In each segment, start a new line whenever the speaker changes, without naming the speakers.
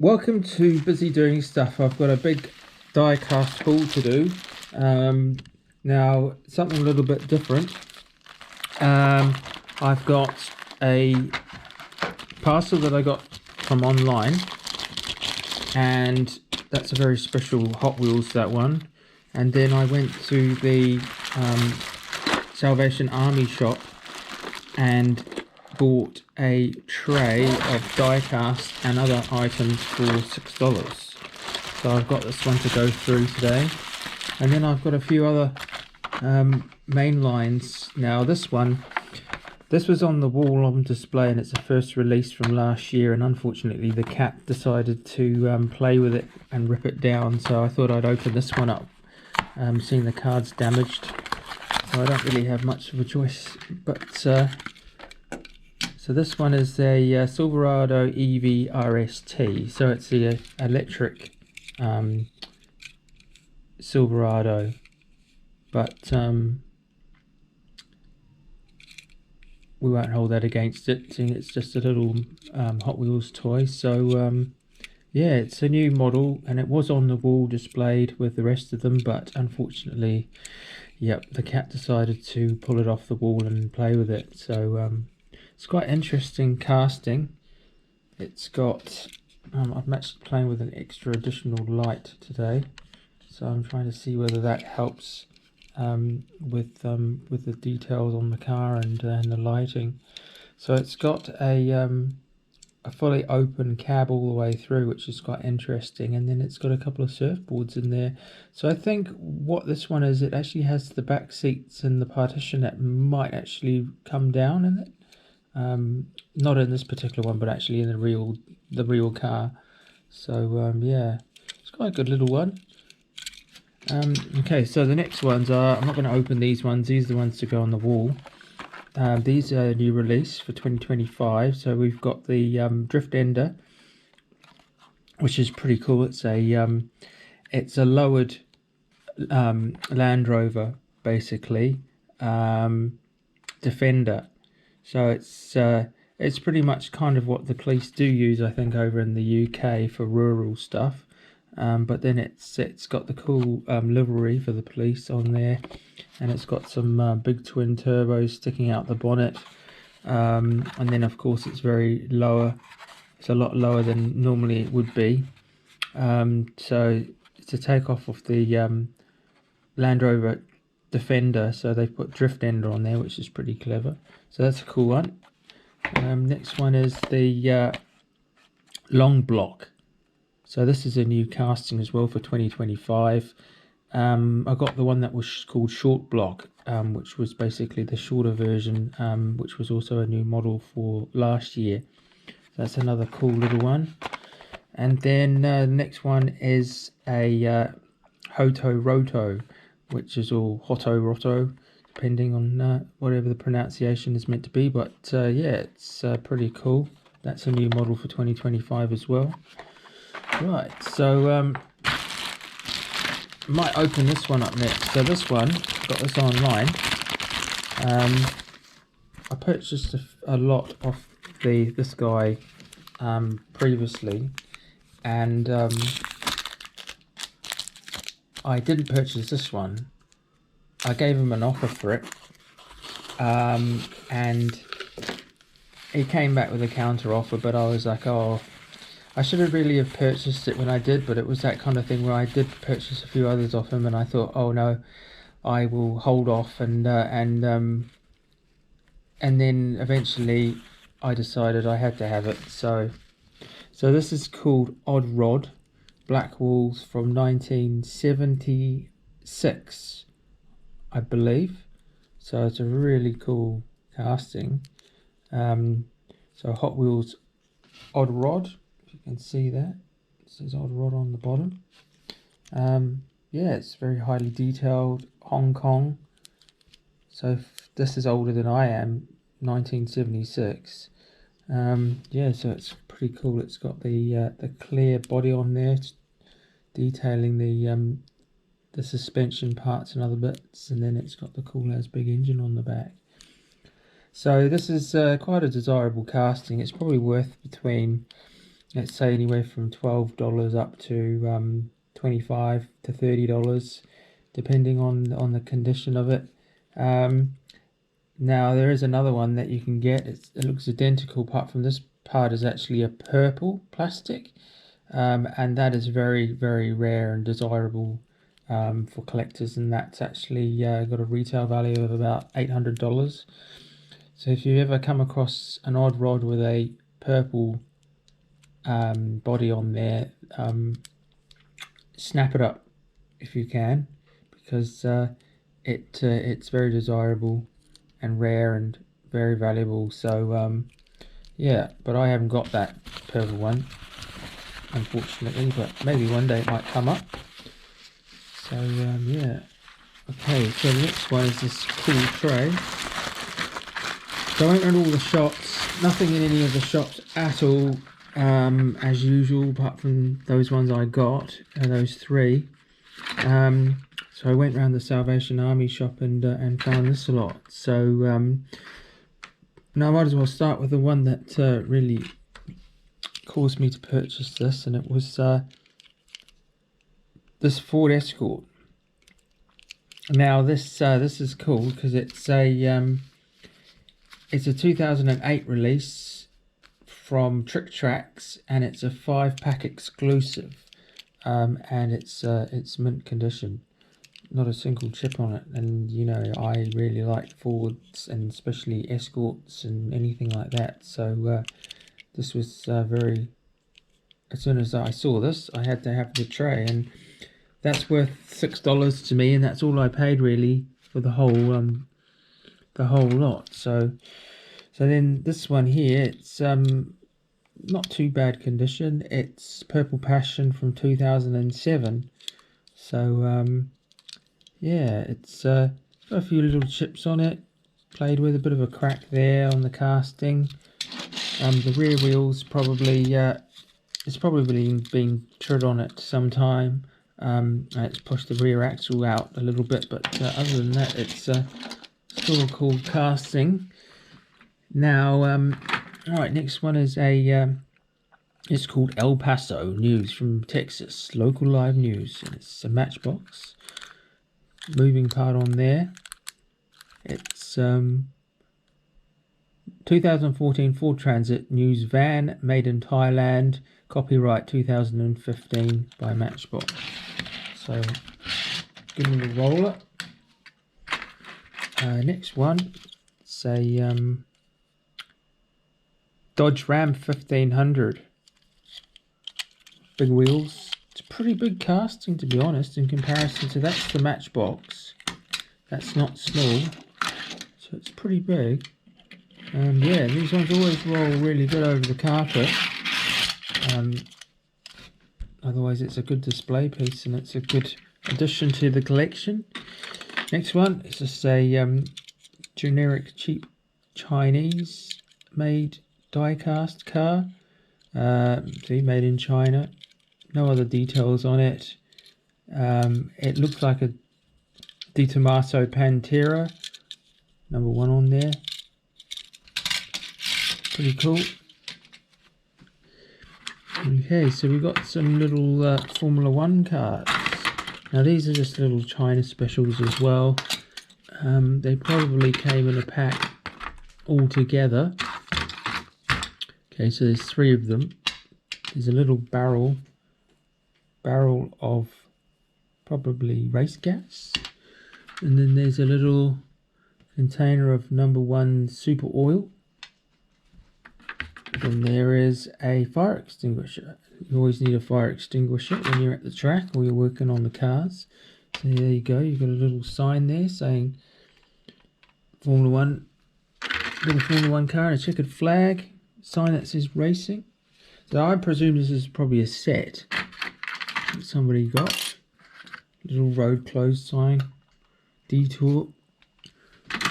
Welcome to Busy Doing Stuff. I've got a big die-cast haul to do. Now, something a little bit different. I've got a parcel that I got from online, and that's a very special Hot Wheels, that one. And then I went to the Salvation Army shop and bought a tray of die-cast and other items for $6. So I've got this one to go through today, and then I've got a few other main lines. Now this was on the wall on display, and it's a first release from last year, and unfortunately the cat decided to play with it and rip it down, so I thought I'd open this one up. Seeing the card's damaged, so I don't really have much of a choice, but so this one is a Silverado EV RST, so it's the electric Silverado, but we won't hold that against it, seeing it's just a little Hot Wheels toy. So yeah, it's a new model, and it was on the wall displayed with the rest of them, but unfortunately, yep, the cat decided to pull it off the wall and play with it. So it's quite interesting casting. It's got, I'm actually playing with an extra additional light today, so I'm trying to see whether that helps with the details on the car and the lighting. So it's got a fully open cab all the way through, which is quite interesting, and then it's got a couple of surfboards in there. So I think what this one is, it actually has the back seats and the partition that might actually come down in it. Not in this particular one, but actually in the real car. So yeah, it's quite a good little one. Okay, so the next ones are, I'm not going to open these ones. These are the ones to go on the wall. These are a new release for 2025. So we've got the Drift Ender, which is pretty cool. It's a lowered Land Rover, basically, Defender. So it's pretty much kind of what the police do use, I think, over in the UK for rural stuff. But then it's got the cool livery for the police on there, and it's got some big twin turbos sticking out the bonnet, and then of course it's very lower. It's a lot lower than normally it would be. So it's a takeoff of the Land Rover Defender, so they've put Drift Ender on there, which is pretty clever. So that's a cool one. Next one is the Long Block. So this is a new casting as well for 2025. I got the one that was called Short Block, which was basically the shorter version, which was also a new model for last year. So that's another cool little one. And then the next one is a Hoto Roto, which is all Hotto Roto, depending on whatever the pronunciation is meant to be. But yeah, it's pretty cool. That's a new model for 2025 as well. Right, so might open this one up next. So this one, got this online. I purchased a lot off this guy previously, and I didn't purchase this one. I gave him an offer for it, and he came back with a counter offer, but I was like, oh, I should have really have purchased it when I did, but it was that kind of thing where I did purchase a few others off him, and I thought, oh no, I will hold off, and then eventually I decided I had to have it. So this is called Odd Rod, Black Walls from 1976, I believe. So it's a really cool casting. So Hot Wheels Odd Rod. You can see that it says Odd Rod on the bottom. Yeah, it's very highly detailed. Hong Kong. So this is older than I am, 1976. Yeah, so it's pretty cool. It's got the clear body on there, detailing the suspension parts and other bits, and then it's got the cool as big engine on the back. So this is quite a desirable casting. It's probably worth between let's say anywhere from $12 up to $25 to $30, depending on the condition of it. Now there is another one that you can get. It looks identical, apart from this part is actually a purple plastic, and that is very, very rare and desirable for collectors, and that's actually got a retail value of about $800. So if you ever come across an odd rod with a purple body on there, snap it up if you can, because it's very desirable and rare and very valuable. So yeah, but I haven't got that purple one, unfortunately, but maybe one day it might come up. So yeah. Okay, so the next one is this cool tray. So I went around all the shops, nothing in any of the shops at all, as usual, apart from those ones I got, those three. So I went around the Salvation Army shop and found this a lot. So now I might as well start with the one that really caused me to purchase this, and it was this Ford Escort. Now this is cool because it's a 2008 release from Trick Tracks, and it's a 5-pack exclusive, and it's mint condition, not a single chip on it. And you know, I really like Fords, and especially Escorts and anything like that. So this was very, as soon as I saw this, I had to have the tray, and that's worth $6 to me, and that's all I paid really for the whole lot. So then this one here, it's not too bad condition. It's Purple Passion from 2007. So yeah, it's got a few little chips on it, played with, a bit of a crack there on the casting. The rear wheels probably it's probably been tread on it some time. It's pushed the rear axle out a little bit, but other than that, it's still a cool casting. Now, alright, next one is it's called El Paso News from Texas, local live news, and it's a Matchbox. Moving part on there. It's 2014 Ford Transit News van, made in Thailand, copyright 2015 by Matchbox. So, give me the roller. Next one, it's a Dodge Ram 1500. Big wheels. It's a pretty big casting, to be honest, in comparison to that's the Matchbox. That's not small, so it's pretty big. Yeah, these ones always roll really good over the carpet. Otherwise it's a good display piece, and it's a good addition to the collection. Next one is just a generic cheap Chinese made die-cast car. See, made in China. No other details on it. It looks like a Di Tommaso Pantera, #1 on there. Pretty cool. Okay, so we've got some little Formula 1 cars. Now these are just little China specials as well. They probably came in a pack all together. Okay, so there's 3 of them. There's a little barrel of probably race gas. And then there's a little container of #1 super oil. Then there is a fire extinguisher. You always need a fire extinguisher when you're at the track or you're working on the cars. So there you go, you've got a little sign there saying Formula 1, little Formula 1 car, and a checkered flag, sign that says racing. So I presume this is probably a set that somebody got. Little road closed sign, detour,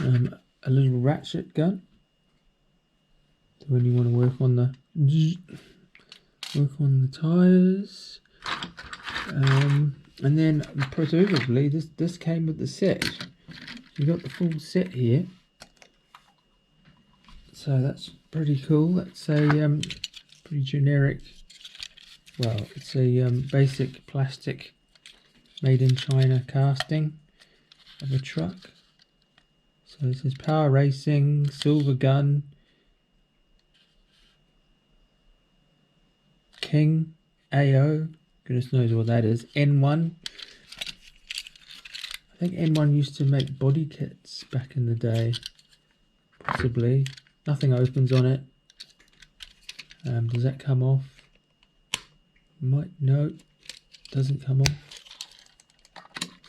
a little ratchet gun. So when you want to work on the tires, and then presumably this came with the set. You got the full set here, so that's pretty cool. That's a pretty generic well, it's a basic plastic made in China casting of a truck. So it says Power Racing, Silver Gun, King, AO, goodness knows what that is, N1. I think N1 used to make body kits back in the day, possibly. Nothing opens on it. Does that come off? No, doesn't come off.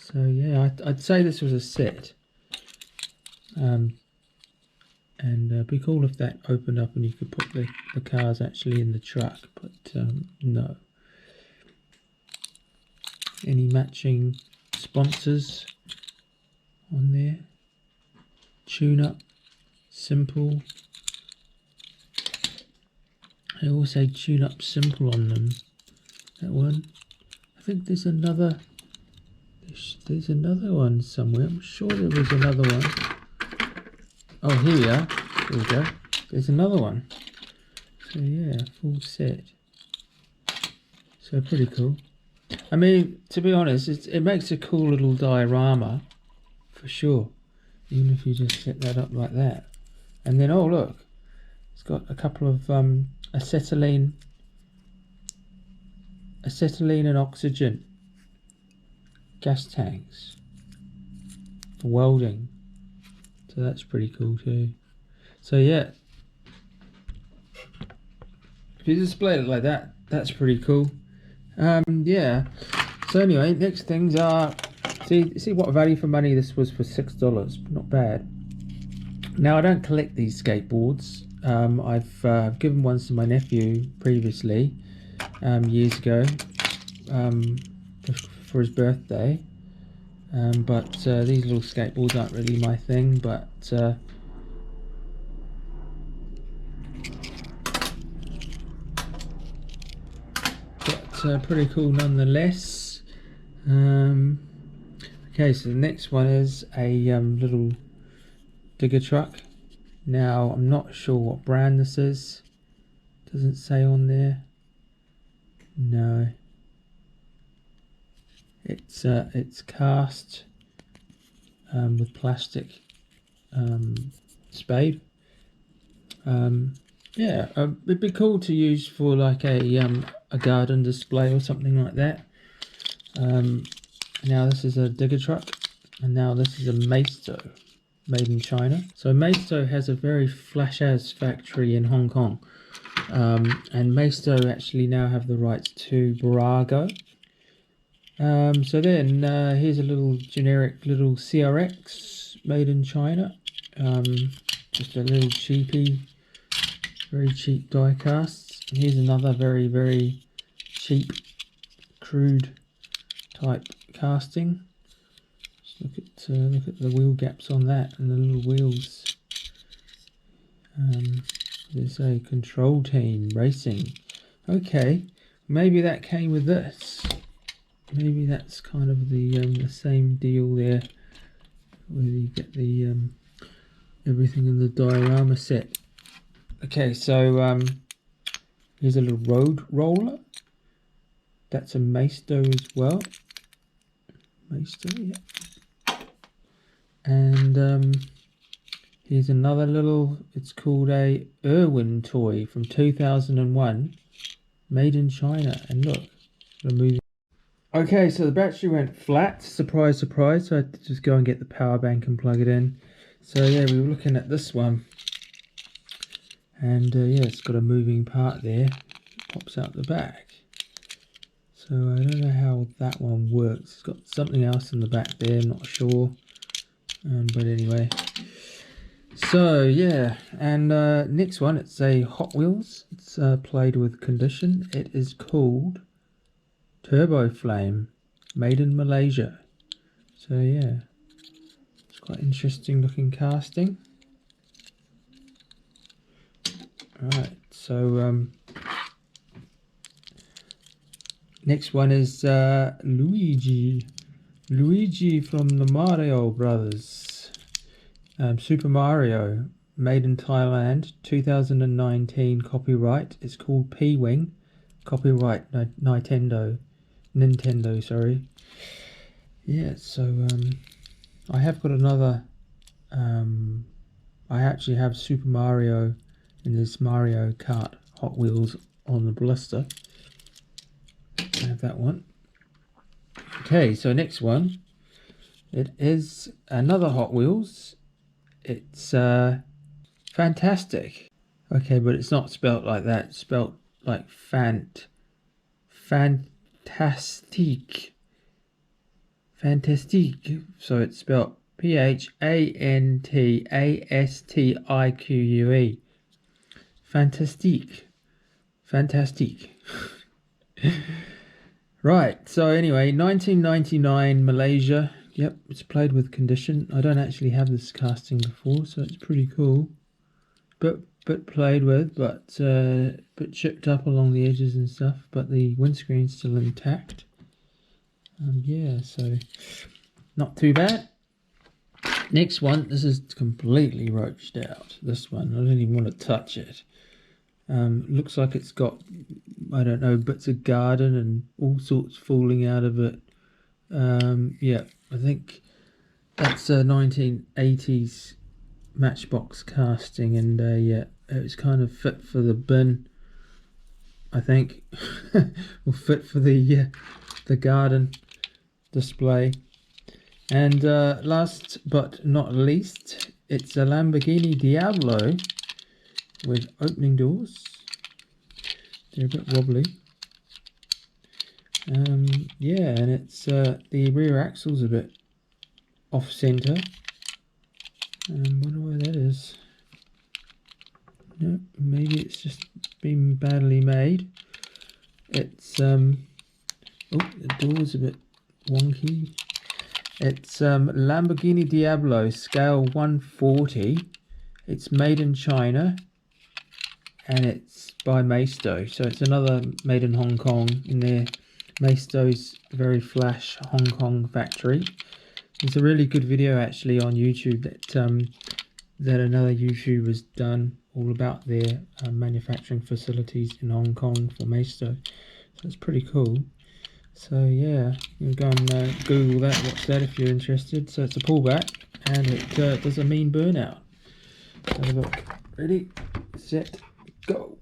So yeah, I'd say this was a set. And it'd be cool if that opened up and you could put the cars actually in the truck, but no. Any matching sponsors on there? Tune up, simple. They all say tune up simple on them. That one. I think there's another one somewhere. I'm sure there was another one. Oh, here we are. There we go. There's another one. So yeah, full set. So pretty cool. I mean, to be honest, it makes a cool little diorama for sure. Even if you just set that up like that. And then, oh look, it's got a couple of acetylene and oxygen gas tanks for welding. So that's pretty cool too. So yeah, if you display it like that, that's pretty cool. Yeah. So anyway, next things are, see what value for money this was for $6. Not bad. Now I don't collect these skateboards. I've given ones to my nephew previously, years ago, for his birthday. But these little skateboards aren't really my thing, but pretty cool nonetheless. Okay, so the next one is a little digger truck. Now I'm not sure what brand this is. Doesn't say on there. No. It's cast with plastic spade. Yeah, it'd be cool to use for like a garden display or something like that. Now this is a digger truck, and now this is a Maisto, made in China. So Maisto has a very flash-as factory in Hong Kong, and Maisto actually now have the rights to Barago. So then here's a little generic little CRX made in China, just a little cheapy, very cheap die casts. And here's another very, very cheap, crude type casting. Just look at the wheel gaps on that and the little wheels. They say Control Team Racing. Okay, maybe that came with this. Maybe that's kind of the same deal there, where you get the everything in the diorama set. Okay, so here's a little road roller. That's a Maisto as well. Maisto, yeah. And here's another little, it's called a Irwin toy from 2001, made in China. And look, I'm moving. Okay, so the battery went flat. Surprise, surprise. So I had to just go and get the power bank and plug it in. So yeah, we were looking at this one. And yeah, it's got a moving part there. It pops out the back. So I don't know how that one works. It's got something else in the back there, I'm not sure. But anyway. So yeah, and next one, it's a Hot Wheels. It's played with condition. It is called Turbo Flame, made in Malaysia. So yeah, it's quite interesting looking casting. Alright, so next one is Luigi from the Mario Brothers. Super Mario, made in Thailand, 2019 copyright. It's called P-Wing, Copyright Nintendo, sorry. Yeah, so I have got another. I actually have Super Mario in this Mario Kart Hot Wheels on the blister. I have that one. Okay, so next one. It is another Hot Wheels. It's fantastic. Okay, but it's not spelt like that. It's spelt like fantastique. Fantastique. So it's spelt Phantastique. Fantastique. Fantastique. Right, so anyway, 1999 Malaysia. Yep, it's played with condition. I don't actually have this casting before, so it's pretty cool. But played with, but chipped up along the edges and stuff. But the windscreen's still intact. Yeah, so not too bad. Next one, this is completely roached out. This one, I don't even want to touch it. Looks like it's got, I don't know, bits of garden and all sorts falling out of it. Yeah, I think that's a 1980s Matchbox casting, and yeah, it was kind of fit for the bin, I think, or fit for the garden display. And last but not least, it's a Lamborghini Diablo with opening doors. They're a bit wobbly. Yeah, and it's the rear axle's a bit off center. Wonder why that is. No, maybe it's just been badly made. It's oh, the door's a bit wonky. It's Lamborghini Diablo scale 140. It's made in China, and it's by Maisto. So it's another made in Hong Kong in their Maisto's very flash Hong Kong factory. There's a really good video actually on YouTube that another YouTuber's done all about their manufacturing facilities in Hong Kong for Maisto. So it's pretty cool. So yeah, you can go and Google that, watch that if you're interested. So it's a pullback, and it does a mean burnout. So have a look. Ready, set, go.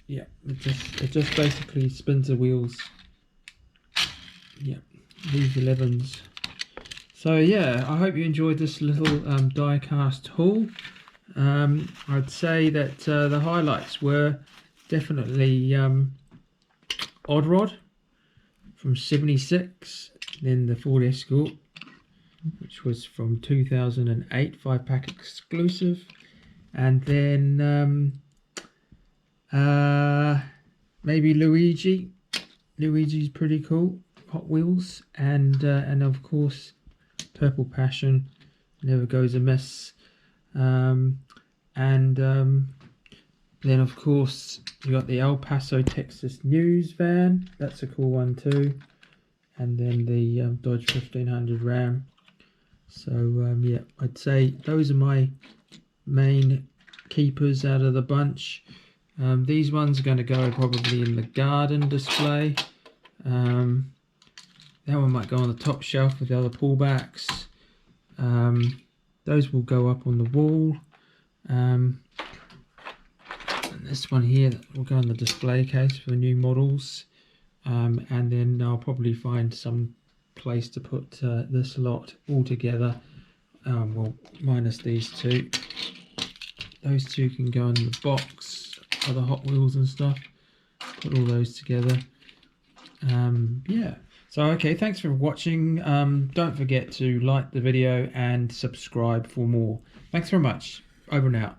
Yeah, it just basically spins the wheels. Yeah, these 11s. So yeah, I hope you enjoyed this little die-cast haul. I'd say that the highlights were definitely Odd Rod from 76, then the Ford Escort, which was from 2008, 5-pack exclusive, and then maybe Luigi's pretty cool, Hot Wheels, and of course Purple Passion never goes amiss, and then of course you got the El Paso, Texas News van. That's a cool one too. And then the Dodge 1500 Ram. So yeah, I'd say those are my main keepers out of the bunch. These ones are going to go probably in the garden display. That one might go on the top shelf with the other pullbacks. Those will go up on the wall. And this one here will go on the display case for the new models. And then I'll probably find some place to put this lot all together. Well, minus these two. Those two can go in the box, other Hot Wheels and stuff. Put all those together. Yeah. So okay, thanks for watching. Don't forget to like the video and subscribe for more. Thanks very much. Over and out.